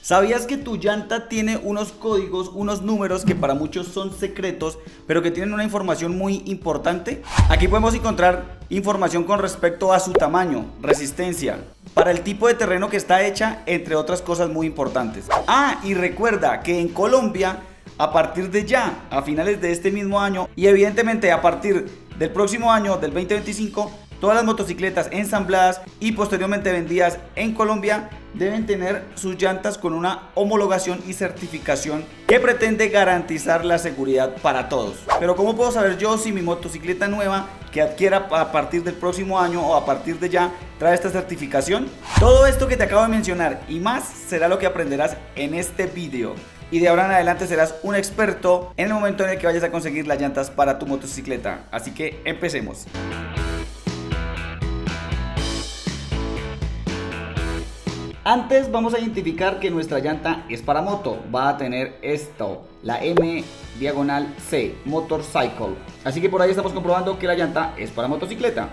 ¿Sabías que tu llanta tiene unos códigos, unos números que para muchos son secretos, pero que tienen una información muy importante? Aquí podemos encontrar información con respecto a su tamaño, resistencia, para el tipo de terreno que está hecha, entre otras cosas muy importantes. Y recuerda que en Colombia, a partir de ya, a finales de este mismo año y evidentemente a partir del próximo año, del 2025, todas las motocicletas ensambladas y posteriormente vendidas en Colombia deben tener sus llantas con una homologación y certificación que pretende garantizar la seguridad para todos. Pero ¿cómo puedo saber yo si mi motocicleta nueva que adquiera a partir del próximo año o a partir de ya trae esta certificación? Todo esto que te acabo de mencionar y más será lo que aprenderás en este video. Y de ahora en adelante serás un experto en el momento en el que vayas a conseguir las llantas para tu motocicleta. Así que empecemos. Antes vamos a identificar que nuestra llanta es para moto. Va a tener esto, la M/C, Motorcycle. Así que por ahí estamos comprobando que la llanta es para motocicleta.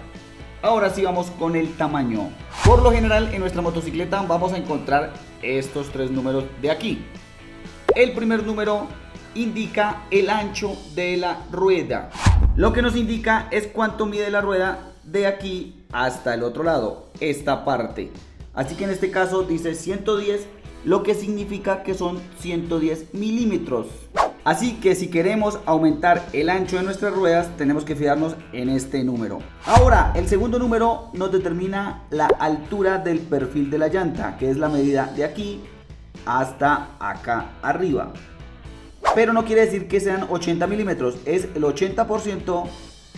Ahora sí vamos con el tamaño. Por lo general en nuestra motocicleta vamos a encontrar estos tres números de aquí. El primer número indica el ancho de la rueda. Lo que nos indica es cuánto mide la rueda de aquí hasta el otro lado, esta parte. Así que en este caso dice 110, lo que significa que son 110 milímetros. Así que si queremos aumentar el ancho de nuestras ruedas, tenemos que fijarnos en este número. Ahora, el segundo número nos determina la altura del perfil de la llanta, que es la medida de aquí hasta acá arriba. Pero no quiere decir que sean 80 milímetros, es el 80%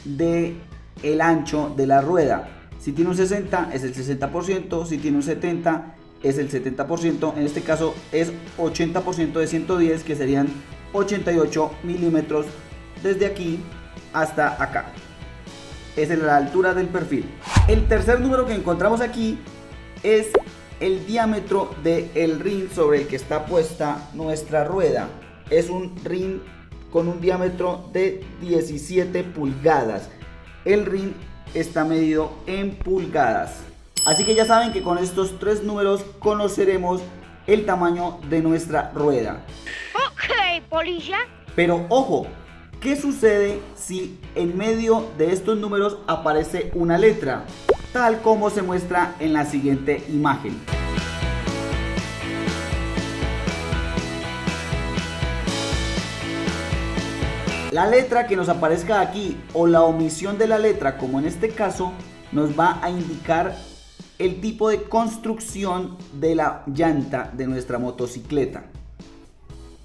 del ancho de la rueda. Si tiene un 60 es el 60%, si tiene un 70 es el 70%, en este caso es 80% de 110, que serían 88 milímetros desde aquí hasta acá. Esa es la altura del perfil. El tercer número que encontramos aquí es el diámetro del rin sobre el que está puesta nuestra rueda. Es un rin con un diámetro de 17 pulgadas. El rin está medido en pulgadas. Así que ya saben que con estos tres números conoceremos el tamaño de nuestra rueda. Ok, polilla. Pero ojo, ¿qué sucede si en medio de estos números aparece una letra? Tal como se muestra en la siguiente imagen. La letra que nos aparezca aquí o la omisión de la letra, como en este caso, nos va a indicar el tipo de construcción de la llanta de nuestra motocicleta.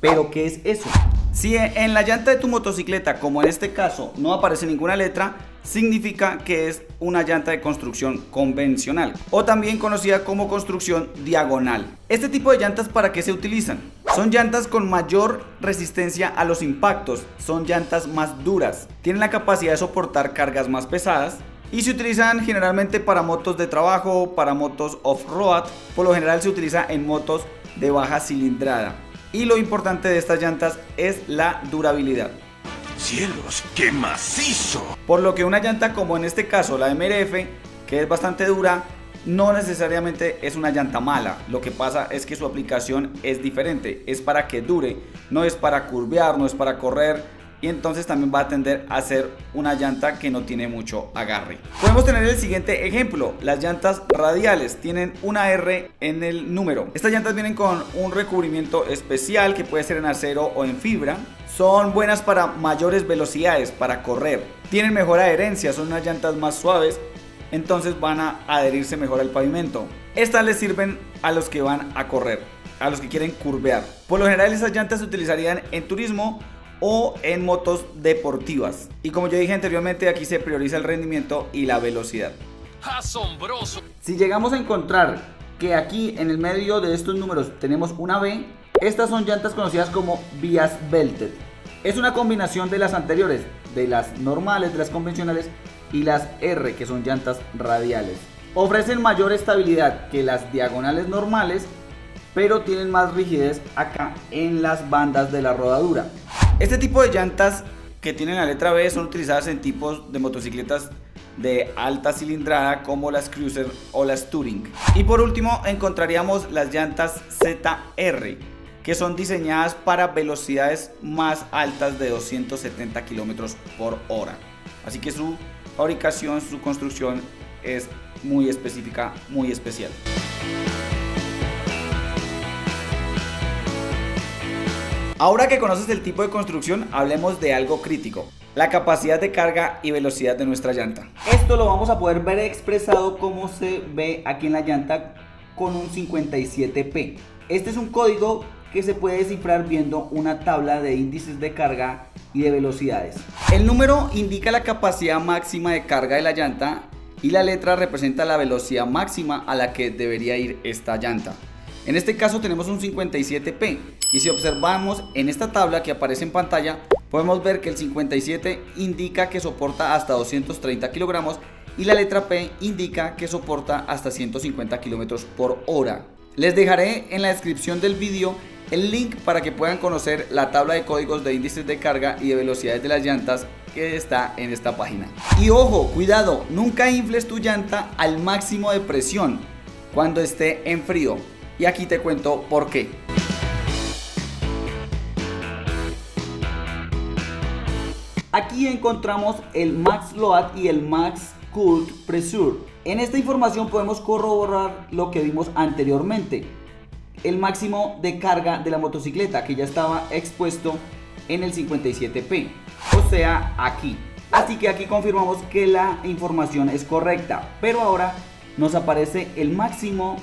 ¿Pero qué es eso? Si en la llanta de tu motocicleta, como en este caso, no aparece ninguna letra, significa que es una llanta de construcción convencional o también conocida como construcción diagonal. Este tipo de llantas, ¿para qué se utilizan? Son llantas con mayor resistencia a los impactos, son llantas más duras, tienen la capacidad de soportar cargas más pesadas y se utilizan generalmente para motos de trabajo, para motos off-road. Por lo general se utiliza en motos de baja cilindrada. Y lo importante de estas llantas es la durabilidad. ¡Cielos, qué macizo! Por lo que una llanta como en este caso la MRF, que es bastante dura, no necesariamente es una llanta mala. Lo que pasa es que su aplicación es diferente, es para que dure, no es para curvear, no es para correr, y entonces también va a tender a ser una llanta que no tiene mucho agarre. Podemos tener el siguiente ejemplo, las llantas radiales tienen una R en el número. Estas llantas vienen con un recubrimiento especial que puede ser en acero o en fibra. Son buenas para mayores velocidades, para correr. Tienen mejor adherencia, son unas llantas más suaves, entonces van a adherirse mejor al pavimento. Estas les sirven a los que van a correr, a los que quieren curvear. Por lo general esas llantas se utilizarían en turismo o en motos deportivas. Y como yo dije anteriormente, aquí se prioriza el rendimiento y la velocidad. ¡Asombroso! Si llegamos a encontrar que aquí en el medio de estos números tenemos una B, estas son llantas conocidas como bias belted. Es una combinación de las anteriores, de las normales, de las convencionales, y las R, que son llantas radiales. Ofrecen mayor estabilidad que las diagonales normales, pero tienen más rigidez acá en las bandas de la rodadura. Este tipo de llantas que tienen la letra B son utilizadas en tipos de motocicletas de alta cilindrada como las Cruiser o las Touring. Y por último encontraríamos las llantas ZR, que son diseñadas para velocidades más altas de 270 km por hora. Así que su fabricación, su construcción es muy específica, muy especial. Ahora que conoces el tipo de construcción, hablemos de algo crítico: la capacidad de carga y velocidad de nuestra llanta. Esto lo vamos a poder ver expresado como se ve aquí en la llanta con un 57P. Este es un código que se puede descifrar viendo una tabla de índices de carga y de velocidades. El número indica la capacidad máxima de carga de la llanta y la letra representa la velocidad máxima a la que debería ir esta llanta. En este caso tenemos un 57P, y si observamos en esta tabla que aparece en pantalla, podemos ver que el 57 indica que soporta hasta 230 kilogramos y la letra P indica que soporta hasta 150 kilómetros por hora. Les dejaré en la descripción del vídeo el link para que puedan conocer la tabla de códigos de índices de carga y de velocidades de las llantas que está en esta página. Y ojo, cuidado, nunca infles tu llanta al máximo de presión cuando esté en frío. Y aquí te cuento por qué. Aquí encontramos el Max Load y el Max Cooled Pressure. En esta información podemos corroborar lo que vimos anteriormente: el máximo de carga de la motocicleta, que ya estaba expuesto en el 57P, o sea, aquí. Así que aquí confirmamos que la información es correcta, pero ahora nos aparece el máximo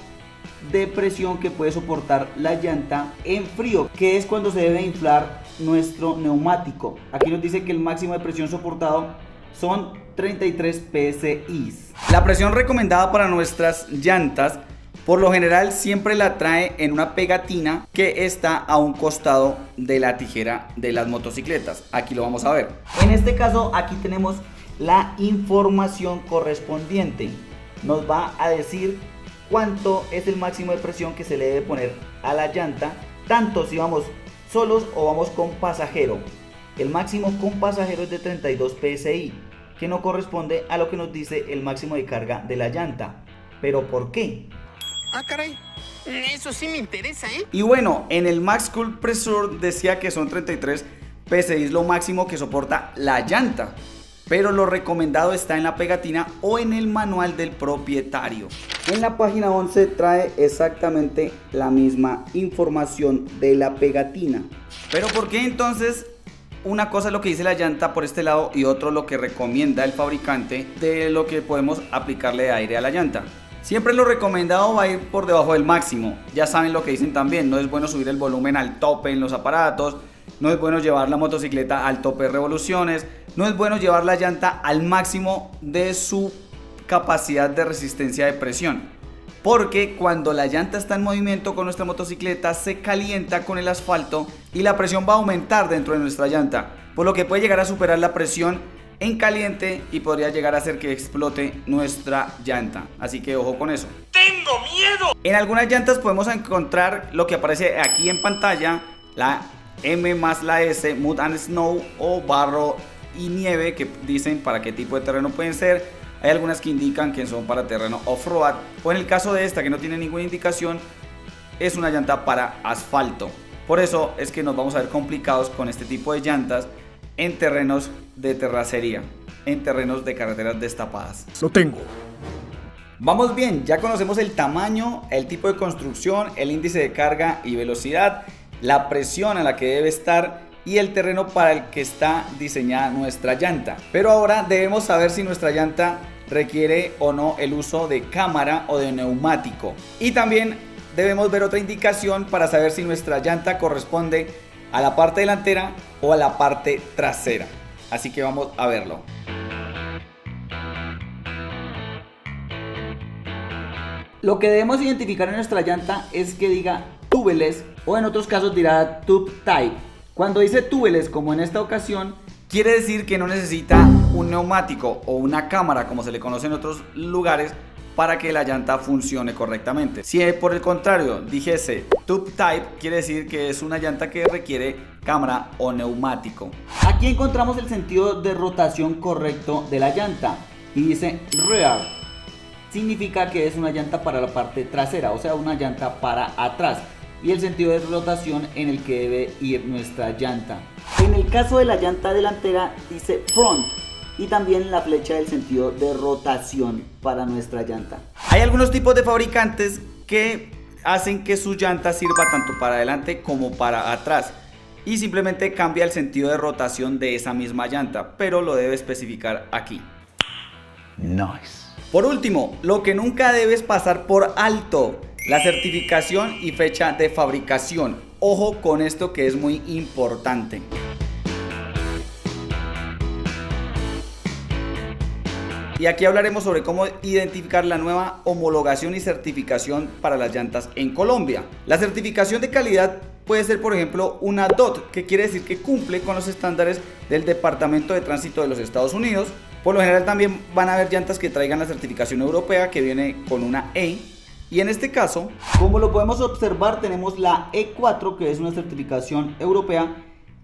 de presión que puede soportar la llanta en frío, que es cuando se debe inflar nuestro neumático. Aquí nos dice que el máximo de presión soportado son 33 psi. La presión recomendada para nuestras llantas por lo general siempre la trae en una pegatina que está a un costado de la tijera de las motocicletas. Aquí lo vamos a ver. En este caso aquí tenemos la información correspondiente. Nos va a decir cuánto es el máximo de presión que se le debe poner a la llanta, tanto si vamos solos o vamos con pasajero. El máximo con pasajero es de 32 psi, que no corresponde a lo que nos dice el máximo de carga de la llanta. ¿Pero por qué? Ah, caray, eso sí me interesa, ¿eh? Y bueno, en el Max Cooled Pressure decía que son 33 psi lo máximo que soporta la llanta, pero lo recomendado está en la pegatina o en el manual del propietario. En la página 11 trae exactamente la misma información de la pegatina. Pero ¿por qué entonces una cosa es lo que dice la llanta por este lado y otro lo que recomienda el fabricante de lo que podemos aplicarle de aire a la llanta? Siempre lo recomendado va a ir por debajo del máximo. Ya saben lo que dicen también: no es bueno subir el volumen al tope en los aparatos, no es bueno llevar la motocicleta al tope de revoluciones, no es bueno llevar la llanta al máximo de su capacidad de resistencia de presión, porque cuando la llanta está en movimiento con nuestra motocicleta se calienta con el asfalto y la presión va a aumentar dentro de nuestra llanta, por lo que puede llegar a superar la presión en caliente y podría llegar a hacer que explote nuestra llanta. Así que ojo con eso. ¡Tengo miedo! En algunas llantas podemos encontrar lo que aparece aquí en pantalla: la M más la S, Mud and Snow, o barro y nieve, que dicen para qué tipo de terreno pueden ser. Hay algunas que indican que son para terreno off-road, o en el caso de esta que no tiene ninguna indicación, es una llanta para asfalto. Por eso es que nos vamos a ver complicados con este tipo de llantas en terrenos de terracería, en terrenos de carreteras destapadas. Lo tengo. Vamos bien, ya conocemos el tamaño, el tipo de construcción, el índice de carga y velocidad, la presión a la que debe estar y el terreno para el que está diseñada nuestra llanta. Pero ahora debemos saber si nuestra llanta requiere o no el uso de cámara o de neumático. Y también debemos ver otra indicación para saber si nuestra llanta corresponde a la parte delantera o a la parte trasera. Así que vamos a verlo. Lo que debemos identificar en nuestra llanta es que diga tubeless, o en otros casos dirá tube type. Cuando dice tubeless, como en esta ocasión, quiere decir que no necesita un neumático o una cámara, como se le conoce en otros lugares, para que la llanta funcione correctamente. Si por el contrario dijese tube type, quiere decir que es una llanta que requiere cámara o neumático. Aquí encontramos el sentido de rotación correcto de la llanta. y dice rear. Significa que es una llanta para la parte trasera, o sea, una llanta para atrás, y el sentido de rotación en el que debe ir nuestra llanta. En el caso de la llanta delantera dice front, y también la flecha del sentido de rotación para nuestra llanta. Hay algunos tipos de fabricantes que hacen que su llanta sirva tanto para adelante como para atrás, y simplemente cambia el sentido de rotación de esa misma llanta, pero lo debe especificar aquí. Nice. Por último, lo que nunca debes pasar por alto: la certificación y fecha de fabricación. Ojo con esto, que es muy importante. Y aquí hablaremos sobre cómo identificar la nueva homologación y certificación para las llantas en Colombia. La certificación de calidad puede ser, por ejemplo, una DOT, que quiere decir que cumple con los estándares del Departamento de Tránsito de los Estados Unidos. Por lo general también van a haber llantas que traigan la certificación europea, que viene con una E. Y en este caso, como lo podemos observar, tenemos la E4, que es una certificación europea,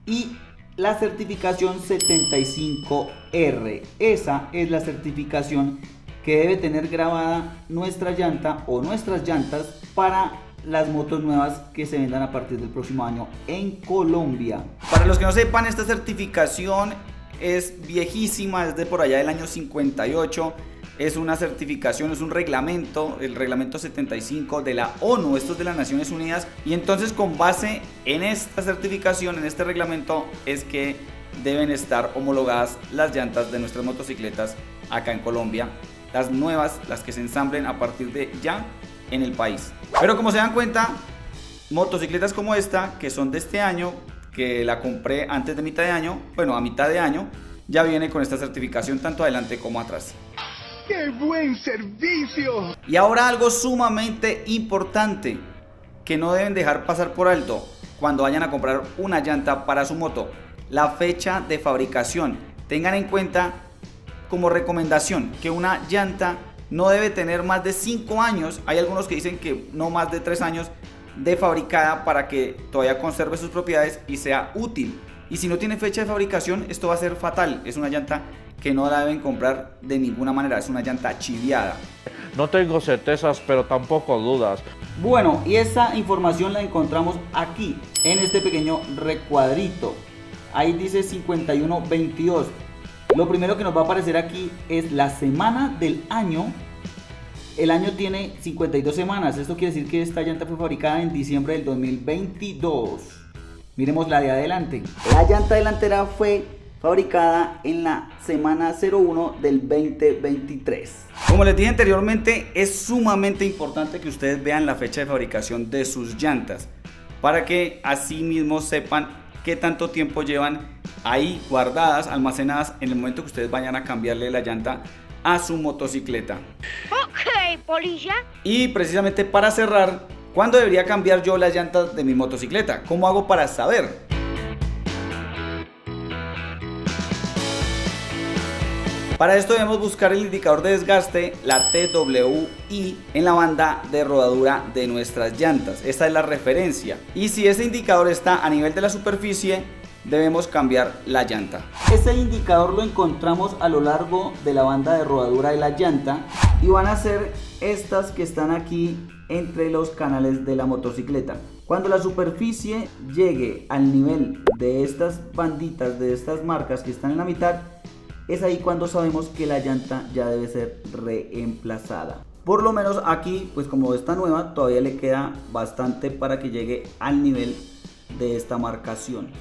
y la certificación 75R. Esa es la certificación que debe tener grabada nuestra llanta o nuestras llantas para las motos nuevas que se vendan a partir del próximo año en Colombia. Para los que no sepan, esta certificación es viejísima, es de por allá del año 58. Es una certificación, es un reglamento, el reglamento 75 de la ONU, esto es de las Naciones Unidas. Y entonces, con base en esta certificación, en este reglamento, es que deben estar homologadas las llantas de nuestras motocicletas acá en Colombia, las nuevas, las que se ensamblen a partir de ya en el país. Pero como se dan cuenta, motocicletas como esta, que son de este año, que la compré antes de mitad de año, bueno, a mitad de año, ya viene con esta certificación tanto adelante como atrás. ¡Qué buen servicio! Y ahora algo sumamente importante que no deben dejar pasar por alto cuando vayan a comprar una llanta para su moto: la fecha de fabricación. Tengan en cuenta como recomendación que una llanta no debe tener más de 5 años. Hay algunos que dicen que no más de 3 años de fabricada para que todavía conserve sus propiedades y sea útil. Y si no tiene fecha de fabricación, esto va a ser fatal. Es una llanta que no la deben comprar de ninguna manera, es una llanta chiviada. No tengo certezas, pero tampoco dudas. Bueno, y esa información la encontramos aquí, en este pequeño recuadrito. Ahí dice 5122. Lo primero que nos va a aparecer aquí es la semana del año. El año tiene 52 semanas. Esto quiere decir que esta llanta fue fabricada en diciembre del 2022. Miremos la de adelante. La llanta delantera fue fabricada en la semana 01 del 2023. Como les dije anteriormente, es sumamente importante que ustedes vean la fecha de fabricación de sus llantas, para que así mismo sepan qué tanto tiempo llevan ahí guardadas, almacenadas, en el momento que ustedes vayan a cambiarle la llanta a su motocicleta. Ok, policía. Y precisamente para cerrar, ¿cuándo debería cambiar yo las llantas de mi motocicleta? ¿Cómo hago para saber? Para esto debemos buscar el indicador de desgaste, la TWI, en la banda de rodadura de nuestras llantas. Esta es la referencia. Y si ese indicador está a nivel de la superficie, debemos cambiar la llanta. Ese indicador lo encontramos a lo largo de la banda de rodadura de la llanta, y van a ser estas que están aquí entre los canales de la motocicleta. Cuando la superficie llegue al nivel de estas banditas, de estas marcas que están en la mitad, es ahí cuando sabemos que la llanta ya debe ser reemplazada. Por lo menos aquí, pues como está nueva, todavía le queda bastante para que llegue al nivel de esta marcación.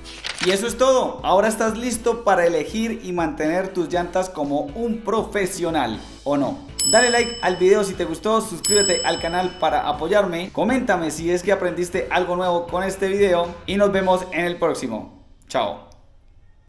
Y eso es todo. Ahora estás listo para elegir y mantener tus llantas como un profesional, ¿o no? Dale like al video si te gustó, suscríbete al canal para apoyarme, coméntame si es que aprendiste algo nuevo con este video y nos vemos en el próximo. Chao.